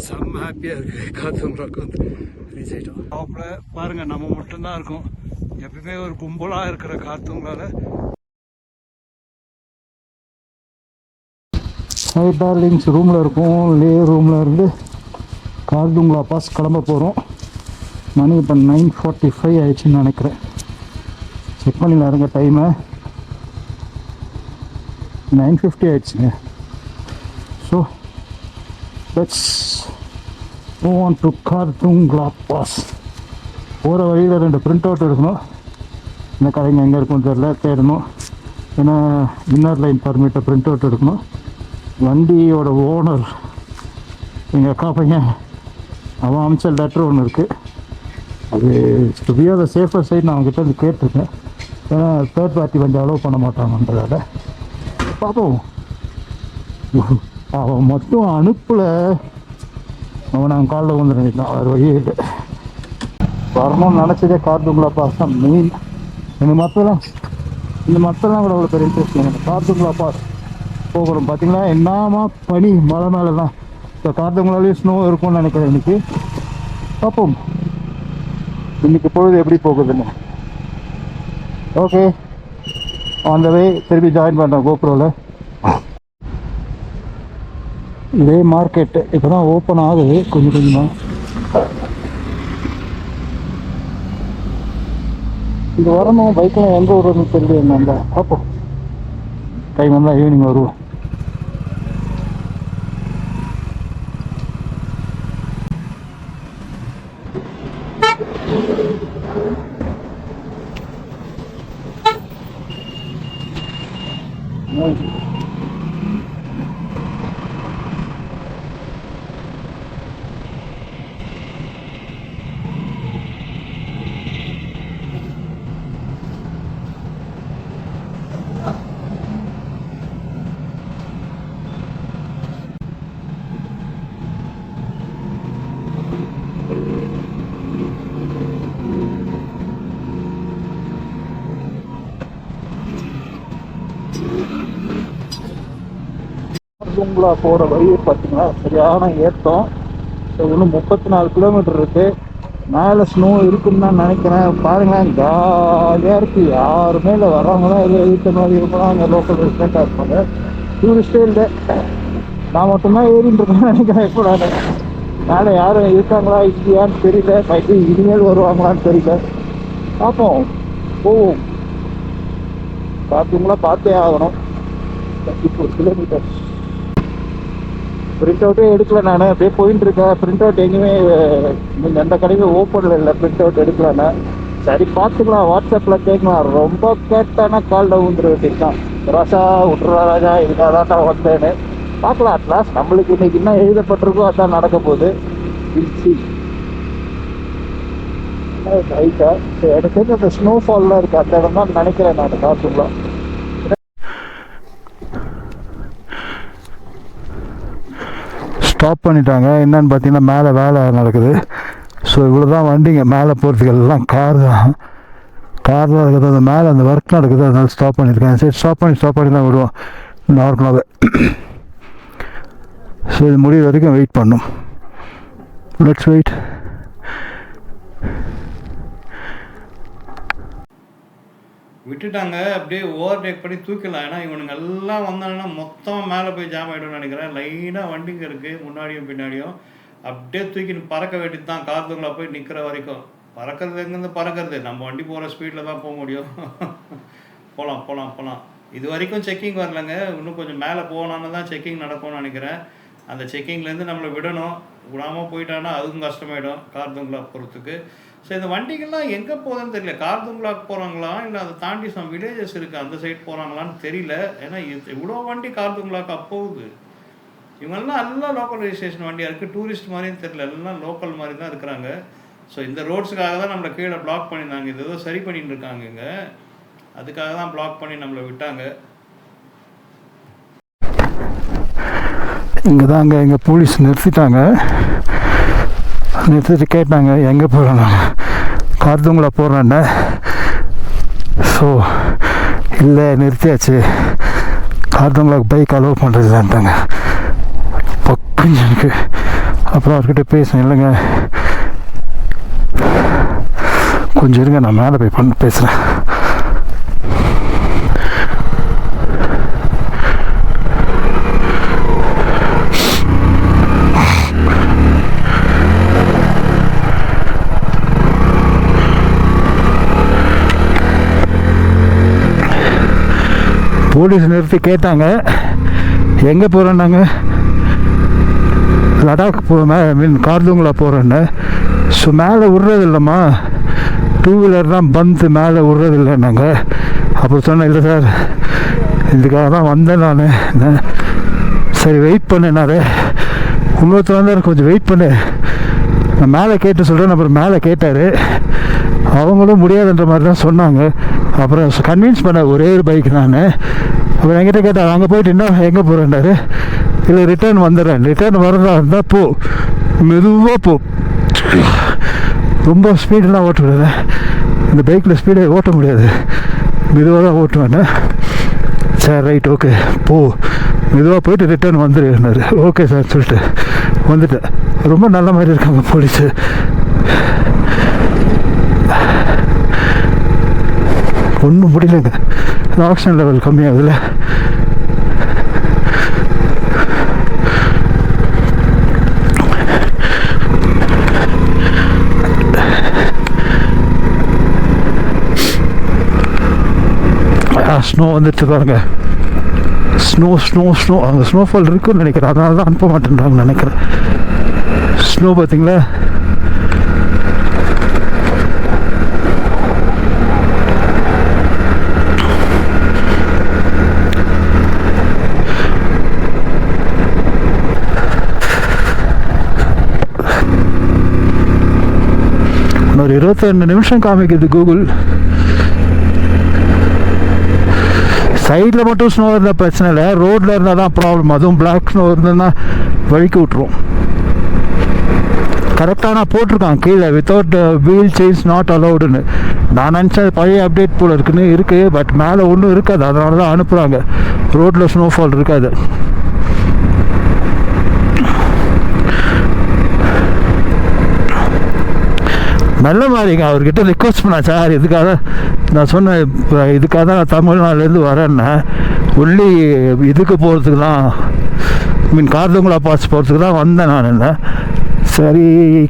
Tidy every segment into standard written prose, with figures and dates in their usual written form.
செம்ம ஹாப்பியாக இருக்குது. காத்தவங்களுக்கு வந்து ரீச் ஆகிட்டோம். டாப்பில் பாருங்கள், நம்ம மட்டும்தான் இருக்கோம். எப்பவுமே ஒரு கும்பலாக இருக்கிற காத்தவங்களால. ஹை டார்லிங்ஸ் ரூமில் இருக்கும். லே ரூமில் இருந்து கார்துங்களா பாஸ் கிளம்ப போகிறோம். மணி இப்போ 9:45 ஆயிடுச்சுன்னு நினைக்கிறேன். செக் பண்ணிடலாம் இருங்க டைமை. 9:50 ஆயிடுச்சுங்க. So let's move on to Khardungla boss. போகிற வழியில் 2 பிரிண்ட் அவுட் எடுக்கணும். இந்த கடைங்க எங்கே இருக்குன்னு தெரியல, தேடணும். ஏன்னா இன்னர் லைன் பர்மிட்டை பிரிண்ட் அவுட் எடுக்கணும். வண்டியோட ஓனர் எங்கள் அக்கா பையன், அவன் அமிச்ச லெட்டர் ஒன்று இருக்குது. அது to be are the safer side நான் அவங்ககிட்ட வந்து கேட்டிருக்கேன். ஏன்னா தேர்ட் பார்ட்டி வந்து அலோவ் பண்ண மாட்டாங்கன்றதால பார்ப்போம். அவன் மட்டும் அனுப்பில் அவன் நாங்கள் காலில் வந்து நினைக்கலாம். வேறு வழியே இல்லை. வரணும்னு நினச்சதே கார்துங்களா பாஸ் தான் மெயின். இந்த மற்றெல்லாம் கூட அவ்வளோ பெரிய இன்ட்ரெஸ்ட். எனக்கு கார்துங்களா பாஸ் போகணும். பார்த்தீங்களா என்னமா பனி மலை மேலே தான். இப்போ கார்துங்களாலேயும் ஸ்னோ இருக்கும்னு நினைக்கிறேன். இன்னைக்கு பார்ப்போம் இன்னைக்கு பொழுது எப்படி போகுதுன்னு. ஓகே, அந்த வே திருப்பி ஜாயின் பண்ணுறேன் கோப்ரோவில். இதே மார்க்கெட்டு இப்போ தான் ஓப்பன் ஆகுது கொஞ்சம் கொஞ்சமாக. இது வரணும் பைக்கில் எங்கே வரும்னு தெரியல. என்னங்க பார்ப்போம், டைம் வந்தால் ஈவினிங் வருவோம். கார்துங்களா போகிற வழியை பார்த்தீங்கன்னா சரியான ஏற்றம். இன்னும் 34 கிலோமீட்டர் இருக்குது. மேலே ஸ்னோ இருக்குன்னு தான் நினைக்கிறேன். பாருங்களேன், ஜாலியாக இருக்குது. யாருமே இல்லை, வர்றவங்க தான் எதுவும் எழுத்த மாதிரி இருக்கலாம். அங்கே லோக்கல் ரெசிடெண்ட்டாக இருப்பாங்க. டூரிஸ்டே இல்லை, நான் மட்டும்தான் ஏறின்னு இருக்கேன்னு நினைக்கிறேன். இப்போ நான் மேலே யாரும் இருக்காங்களா இல்லையான்னு தெரியல. பைக்கு இனிமேல் வருவாங்களான்னு தெரியல. பார்ப்போம், போவோம். கார்துங்களா பார்த்தே ஆகணும். 34 கிலோமீட்டர். பிரிண்ட் அவுட்டே எடுக்கல. நான் அப்படியே போயிட்டு இருக்கேன். பிரிண்ட் அவுட் எங்கேயுமே நீங்கள் எந்த கடையுமே ஓப்பனில் இல்லை. பிரிண்ட் அவுட் எடுக்கலண்ணே. சரி பார்த்துக்கலாம், வாட்ஸ்அப்பில் கேட்கலாம். ரொம்ப கேட்டானா காலில் ஊந்துரு வேண்டியதுதான். ராஜா விட்றா ராஜா, இதுக்காக தான் வந்தேன்னு. பார்க்கலாம். அட்லாஸ்ட் நம்மளுக்கு இன்னைக்கு என்ன எழுதப்பட்டிருக்கோ அதான் நடக்க போகுது. ரைட்டா எனக்கு தெரிஞ்ச அந்த ஸ்னோஃபால்லாம் இருக்குது, அந்த இடம் தான் நினைக்கிறேன் நான். கார்துங்களா ஸ்டாப் பண்ணிட்டாங்க. என்னன்னு பார்த்தீங்கன்னா மேலே வேலை நடக்குது. ஸோ இவ்வளோ தான் வண்டிங்க. மேலே போகிறதுக்கு எல்லாம் கார் தான் இருக்குது. அந்த மேலே அந்த ஒர்க் நடக்குது, அதனால ஸ்டாப் பண்ணியிருக்கேன். சரி, ஸ்டாப் பண்ணி தான் விடுவோம் நார்மலாகவே. ஸோ இது முடிவு வரைக்கும் வெயிட் பண்ணும். Let's wait. விட்டுட்டாங்க, அப்படியே ஓவர்டேக் பண்ணி தூக்கலாம். ஏன்னா இவனுங்க எல்லாம் வந்தாங்கன்னா மொத்தமாக மேலே போய் ஜாம் ஆகிடும்னு நினைக்கிறேன். லைனாக வண்டிங்க இருக்குது முன்னாடியும் பின்னாடியும். அப்படியே தூக்கின்னு பறக்க வேண்டியது தான். கார்துங்களா போய் நிற்கிற வரைக்கும். பறக்கிறது எங்கேருந்து பறக்கிறது, நம்ம வண்டி போகிற ஸ்பீடில் தான் போக முடியும். போகலாம். இது வரைக்கும் செக்கிங் வரலங்க. இன்னும் கொஞ்சம் மேலே போனான்னு தான் செக்கிங் நடக்கும்னு நினைக்கிறேன். அந்த செக்கிங்லேருந்து நம்மளை விடாமல் போயிட்டான்னா அதுவும் கஷ்டமாயிடும் கார்துங்களா போகிறதுக்கு. ஸோ இந்த வண்டிகள்லாம் எங்கே போகுதுன்னு தெரியல. கார்துங்களாக்கு போகிறாங்களா இல்லை அதை தாண்டி சம் வில்லேஜஸ் இருக்குது அந்த சைட் போகிறாங்களான்னு தெரியல. ஏன்னா இவ்வளோ வண்டி கார்துங்களாக்கு போகுது. இவங்கெல்லாம் எல்லாம் லோக்கல் ரெஜிஸ்ட்ரேஷன் வண்டியாக இருக்குது. டூரிஸ்ட் மாதிரியும் தெரியல, எல்லாம் லோக்கல் மாதிரி தான் இருக்கிறாங்க. ஸோ இந்த ரோட்ஸுக்காக தான் நம்மளை கீழே பிளாக் பண்ணியிருந்தாங்க. இது ஏதோ சரி பண்ணிட்டு இருக்காங்க இங்கே, அதுக்காக தான் பிளாக் பண்ணி நம்மளை விட்டாங்க. இங்கே தான் எங்கள் போலீஸ் நிறுத்திட்டாங்க. நிறுத்திட்டு கேட்டாங்க எங்கே போகிறேன். கார்துங்களா போகிறேன்ன. ஸோ இல்லை நிறுத்தியாச்சு, கார்துங்களாக்கு பைக் அலோவ் பண்ணுறதுலான்ட்டாங்க. பக்கம் எனக்கு அப்புறம் அவர்கிட்ட பேசுனேன், இல்லைங்க கொஞ்சம் இருங்க, நான் மேலே போய் பேசுகிறேன். போலீஸ் நிறுத்தி கேட்டாங்க எங்கே போகிறேன்னாங்க, லடாக் மீன் கார்துங்களா போகிறேன்னு. ஸோ மேலே விட்றது இல்லைம்மா, டூ வீலர் தான் பந்து, மேலே விட்றது இல்லைன்னாங்க. அப்புறம் சொன்னேன், இல்லை சார் இதுக்காக தான் வந்தேன் நான். சரி வெயிட் பண்ணினாரு, இன்னொருத்தர் வந்தார், கொஞ்சம் வெயிட் பண்ணு நான் மேலே கேட்டு சொல்கிறேன். அப்புறம் மேலே கேட்டார், அவங்களும் முடியாதுன்ற மாதிரி தான் சொன்னாங்க. அப்புறம் கன்வின்ஸ் பண்ண ஒரே ஒரு பைக் நான். அப்புறம் என்கிட்ட கேட்டார், அங்கே போயிட்டு இன்னும் எங்கே போகிறேன்னாரு. இல்லை ரிட்டர்ன் வந்துடுறேன், ரிட்டர்ன் வரதா இருந்தால் போ, மெதுவாக போ, ரொம்ப ஸ்பீடெலாம் ஓட்ட முடியாது, இந்த பைக்கில் ஸ்பீடை ஓட்ட முடியாது, மெதுவாக தான் ஓட்டுவேன்னு. சார் ரைட் ஓகே போ, மெதுவாக போயிட்டு ரிட்டர்ன் வந்துடுனாரு. ஓகே சார் சொல்லிட்டு வந்துட்டேன். ரொம்ப நல்ல மாதிரி இருக்காங்க போலீஸு. ஒன்றும் முடியலைங்க, ஆக்சிஜன் லெவல் கம்மியாகுதுல்ல. ஸ்னோ வந்துட்டு பாருங்க, ஸ்னோ ஸ்னோ ஸ்னோ அங்கே ஸ்னோஃபால் இருக்குன்னு நினைக்கிறேன், அதனால தான் அனுப்ப மாட்டேன்றாங்கன்னு நினைக்கிறேன். ஸ்னோ பார்த்தீங்களா, ஒரு 22 நிமிஷம் காமிக்குது கூகுள். சைடில் மட்டும் ஸ்னோ இருந்தால் பிரச்சனை இல்லை, ரோட்டில் இருந்தால் தான் ப்ராப்ளம். அதுவும் பிளாக் ஸ்னோ இருந்ததுன்னா வழிக்கு விட்ருவோம். கரெக்டாக நான் போட்டிருக்கான் கீழே, வித்தவுட் வீல் சேஞ்ச் நாட் அலவுடுன்னு. நான் நினச்சேன் பழைய அப்டேட் போல் இருக்குன்னு இருக்குது, பட் மேலே ஒன்றும் இருக்காது, அதனால தான் அனுப்புகிறாங்க. ரோட்டில் ஸ்னோஃபால் இருக்காது. நல்ல மாதிரிங்க. அவர்கிட்ட ரிக்வஸ்ட் பண்ணேன், சார் இதுக்காக நான் சொன்னேன், இதுக்காக தான் நான் தமிழ்நாடுலேருந்து வரேன்னே, ஒன்லி இதுக்கு போகிறதுக்கு தான், மீன் கார்துங்களா பாஸ் போகிறதுக்கு தான் வந்தேன் நான். என்ன சரி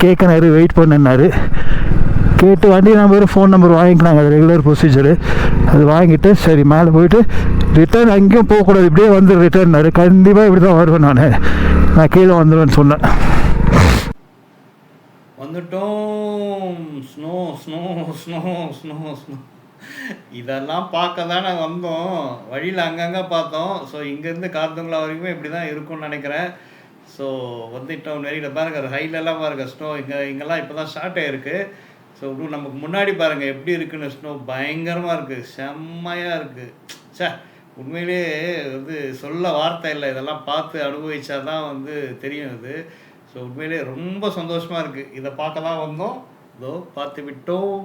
கேட்கனாரு, வெயிட் பண்ணினாரு. கேட்டு வண்டி நம்பர் ஃபோன் நம்பர் வாங்கிக்கலாங்க, அது ரெகுலர் ப்ரொசீஜரு. அது வாங்கிட்டு சரி மேலே போயிட்டு ரிட்டர்ன் அங்கேயும் போகக்கூடாது, இப்படியே வந்து ரிட்டர்னாரு. கண்டிப்பாக இப்படி தான் வருவேன் நான் கீழே வந்துடுவேன்னு சொன்னேன். வந்துட்டோம். Snow snow snow snow snow இதெல்லாம் பார்க்க தானே வந்தோம். வழியில் அங்கங்கே பார்த்தோம். ஸோ இங்கேருந்து கார்துங்களா வரைக்குமே இப்படி தான் இருக்கும்னு நினைக்கிறேன். ஸோ வந்துட்டோம். வெளியில் பாருங்கள், ஹைலெல்லாம் பாருங்கள் ஸ்னோ. இங்கெல்லாம் இப்போ தான் ஸ்டார்ட் ஆகிருக்கு. ஸோ இன்னும் நமக்கு முன்னாடி பாருங்கள் எப்படி இருக்குன்னு. ஸ்னோ பயங்கரமாக இருக்குது, செம்மையாக இருக்குது. சே உண்மையிலே வந்து சொல்ல வார்த்தை இல்லை. இதெல்லாம் பார்த்து அனுபவிச்சா தான் வந்து தெரியும் இது. ஸோ உண்மையிலே ரொம்ப சந்தோஷமாக இருக்குது. இதை பார்க்க தான் வந்தோம். இதோ பார்த்து விட்டோம்.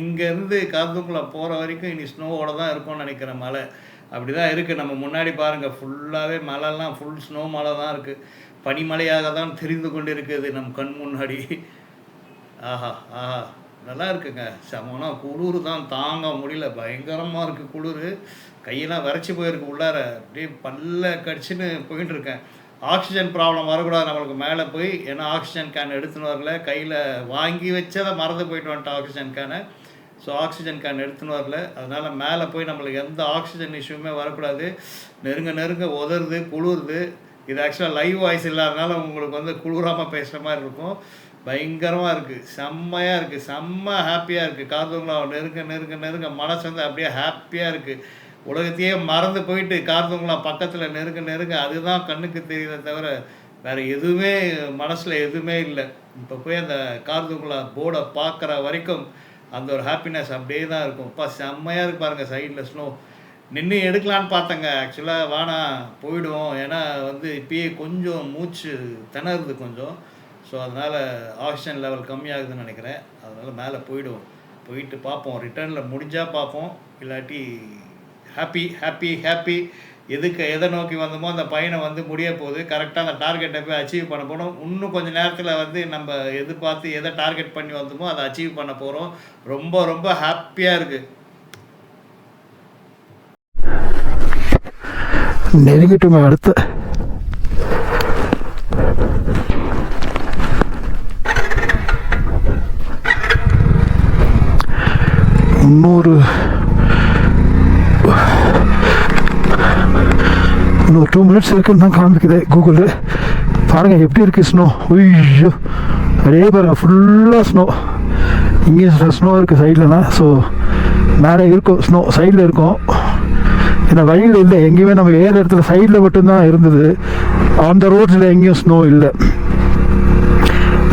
இங்கேருந்து கார்துங்களா போகிற வரைக்கும் இனி ஸ்னோவோட தான் இருக்கும்னு நினைக்கிறேன். மழை அப்படி தான் இருக்குது. நம்ம முன்னாடி பாருங்கள், ஃபுல்லாகவே மழைலாம் ஃபுல் ஸ்னோ மழை தான் இருக்குது. பனிமலையாக தான் தெரிந்து கொண்டு இருக்குது நம் கண் முன்னாடி. ஆஹா ஆஹா நல்லா இருக்குங்க. செமனா குளிர் தான் தாங்க முடியல, பயங்கரமாக இருக்குது குளிர். கையெல்லாம் வறட்சி போயிருக்கு உள்ளார, அப்படியே பல்ல கடிச்சுன்னு போயிட்டு இருக்கேன். ஆக்சிஜன் ப்ராப்ளம் வரக்கூடாது நம்மளுக்கு மேலே போய். ஏன்னா ஆக்சிஜன் கேன் எடுத்துன்னு வரல, கையில் வாங்கி வச்சதை மறந்து போயிட்டு வந்துட்டோம் ஆக்சிஜன் கேனை. ஸோ ஆக்சிஜன் கேன் எடுத்துன்னு வரல, அதனால் மேலே போய் நம்மளுக்கு எந்த ஆக்சிஜன் இஷ்யூமே வரக்கூடாது. நெருங்க உதறுது, குளிருது. இது ஆக்சுவலாக லைவ் வாய்ஸ் இல்லாதனால உங்களுக்கு வந்து குளிராமல் பேசுகிற மாதிரி இருக்கும். பயங்கரமாக இருக்குது, செம்மையாக இருக்குது, செம்ம ஹாப்பியாக இருக்குது. கார்துங்களா நெருங்க மனசு வந்து அப்படியே ஹாப்பியாக இருக்குது. உலகத்தையே மறந்து போயிட்டு கார்துங்களா பக்கத்தில் நெருங்க அதுதான் கண்ணுக்கு தெரியுதே தவிர வேறு எதுவுமே மனசில் எதுவுமே இல்லை. இப்போ போய் அந்த கார்துங்களா போர்டை பார்க்குற வரைக்கும் அந்த ஒரு ஹாப்பினஸ் அப்படியே தான் இருக்கும். இப்போ செம்மையாக இருக்கு பாருங்கள். சைடில் ஸ்னோ நின்று எடுக்கலான்னு பார்த்தேங்க. ஆக்சுவலாக வானா போயிடுவோம், ஏன்னா வந்து இப்பயே கொஞ்சம் மூச்சு திணறுது கொஞ்சம். ஸோ அதனால் ஆக்சிஜன் லெவல் கம்மியாகுதுன்னு நினைக்கிறேன். அதனால் மேலே போயிட்டு பார்ப்போம். ரிட்டர்னில் முடிஞ்சால் பார்ப்போம், இல்லாட்டி ஹாப்பி எதை நோக்கி வந்தோமோ அந்த பயணம் வந்து முடிய போகுது. கரெக்டாக அந்த டார்கெட்டை போய் அச்சீவ் பண்ண போகிறோம். இன்னும் கொஞ்சம் நேரத்தில் வந்து நம்ம எதிர்பார்த்து எதை டார்கெட் பண்ணி வந்தோமோ அதை அச்சீவ் பண்ண போகிறோம். ரொம்ப ரொம்ப ஹாப்பியாக இருக்குது. நெருங்கிட்டுங்க அடுத்து இன்னொரு 2 minutes இருக்குன்னு தான் காமிக்குது கூகுளில். பாருங்கள் எப்படி இருக்குது ஸ்னோ. ஐயோ அதே பாருங்கள் ஃபுல்லாக ஸ்னோ. இங்கேயும் ஸ்னோ இருக்குது சைட்லனா. ஸோ மேலே இருக்கும் ஸ்னோ, சைடில் இருக்கும். ஏன்னா வழியில் இல்லை எங்கேயுமே, நம்ம ஏற இடத்துல சைடில் மட்டும்தான் இருந்தது. அந்த ரோட்ஸில் எங்கேயும் ஸ்னோ இல்லை.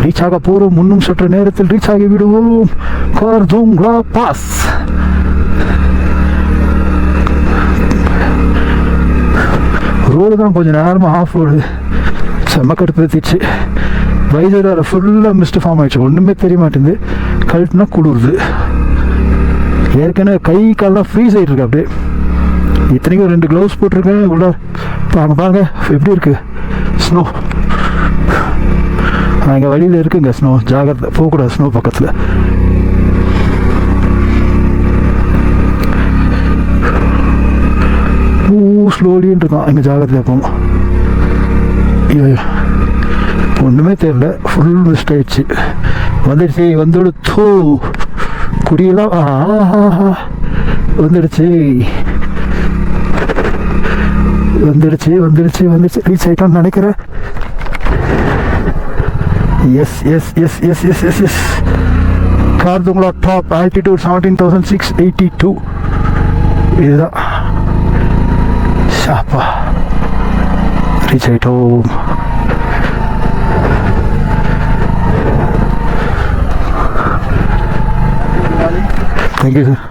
ரீச் ஆக போகிறோம். முன்னும் சற்று நேரத்தில் ரீச் ஆகி விடுவோம் கார்துங்லா பாஸ். ரோடு தான் கொஞ்சம் நேரமாக ஆஃப் ரோடு செம்ம கடுப்பேற்றிச்சு. வைசரால் ஃபுல்லாக மிஸ்ட் ஃபார்ம் ஆகிடுச்சு. ஒன்றுமே தெரிய மாட்டேங்குது. கழுத்துனா குளிருது. ஏற்கனவே கை காலெலாம் ஃப்ரீஸ் ஆகிட்டு இருக்கு அப்படியே. இத்தனைக்கும் 2 க்ளவுஸ் போட்டிருக்கேன். உள்ள பாருங்க எப்படி இருக்குது ஸ்னோ. இங்கே வழியில் இருக்குங்க ஸ்னோ. ஜாகிரதை, போகக்கூடாது ஸ்னோ பக்கத்தில். ஸ்லோலின்னு இருக்கான். இங்கே ஜாகிரதையாக போகணும். ஐயோ ஒன்றுமே தெரியல. ஃபுல் மிஸ்ட் ஆயிடுச்சு. வந்துடுச்சு வந்துடுச்சு. குடியெல்லாம் வந்துடுச்சு வந்துடுச்சு வந்துடுச்சு வந்துடுச்சு. ரீச் ஆகிட்டோன்னு நினைக்கிறேன். Yes yes yes yes yes yes yes Khardungla top altitude 17,682. இதுதான் ஷாப்பா. ரீச் ஆகிட்டோம். Thank you sir.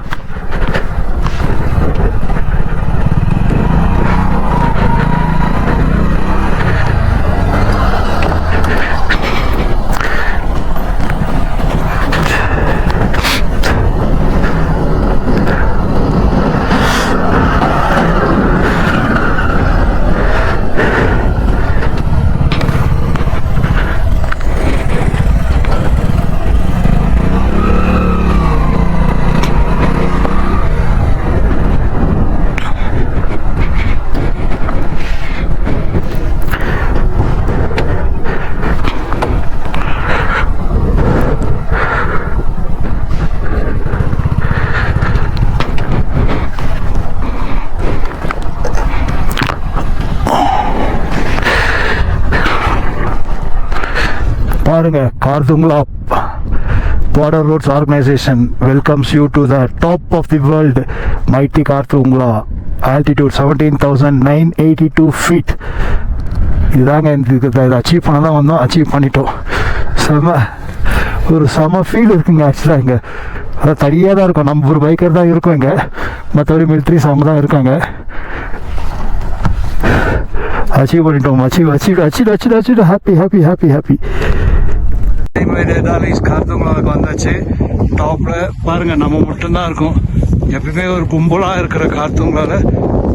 பாருங்க Khardungla Border Roads Organization welcomes you to the top of the world, mighty Karthungla, altitude 17,982 feet. இதுதாங்க இதை அச்சீவ் பண்ண தான் வந்தோம். அச்சீவ் பண்ணிட்டோம். ஒரு செம ஃபீல் இருக்குங்க. ஆக்சுவலாக இங்கே அதாவது தனியாக தான் இருக்கும். நம்ம ஒரு பைக்கர் தான் இருக்கும் இங்கே. மற்றபடி மிலிட்ரி சாம தான் இருக்காங்க. அச்சீவ் பண்ணிட்டோம். Achieve achieve achieve achieve achieve. Happy happy happy happy. கார்துங்லாவுக்கு வந்தாச்சு. டாப்பில் பாருங்கள் நம்ம மட்டும்தான் இருக்கும். எப்பவுமே ஒரு கும்பலாக இருக்கிற கார்துங்லாவில்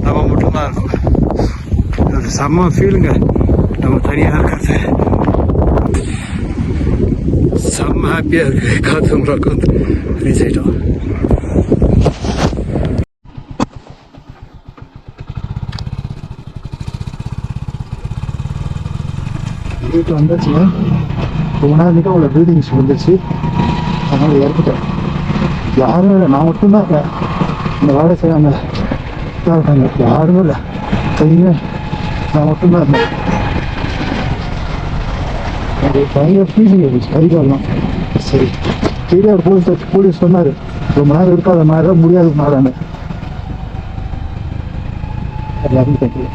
நம்ம மட்டும்தான் இருக்கும். ஒரு செம்ம ஃபீலுங்க நம்ம தனியாக இருக்கிறது. செம்ம ஹாப்பியாக இருக்குது. கார்துங்லாவுக்கு வந்து ரீச் ஆகிட்டோம். வீட்டு வந்துச்சுங்க. ரொம்ப நேரம் அவ்வளோ பில்டிங்ஸ் வந்துச்சு. அதனால் இறக்கிட்டேன். யாரும் இல்லை, நான் மட்டும்தான் இருக்கேன். இந்த வேலை செய்யாங்க தான் இருக்காங்க. யாருமே இல்லை. சரிங்க, நான் மட்டும்தான் இருந்தேன். அது பயங்கர ஃபீலிங் இருந்துச்சு. கறிக்காலாம் சரி தெரியாது. போலீஸ் சொன்னார் ரொம்ப நேரம் இருக்காத மாதிரி தான் முடியாது நாடாங்க. எல்லாரும் கேட்கல.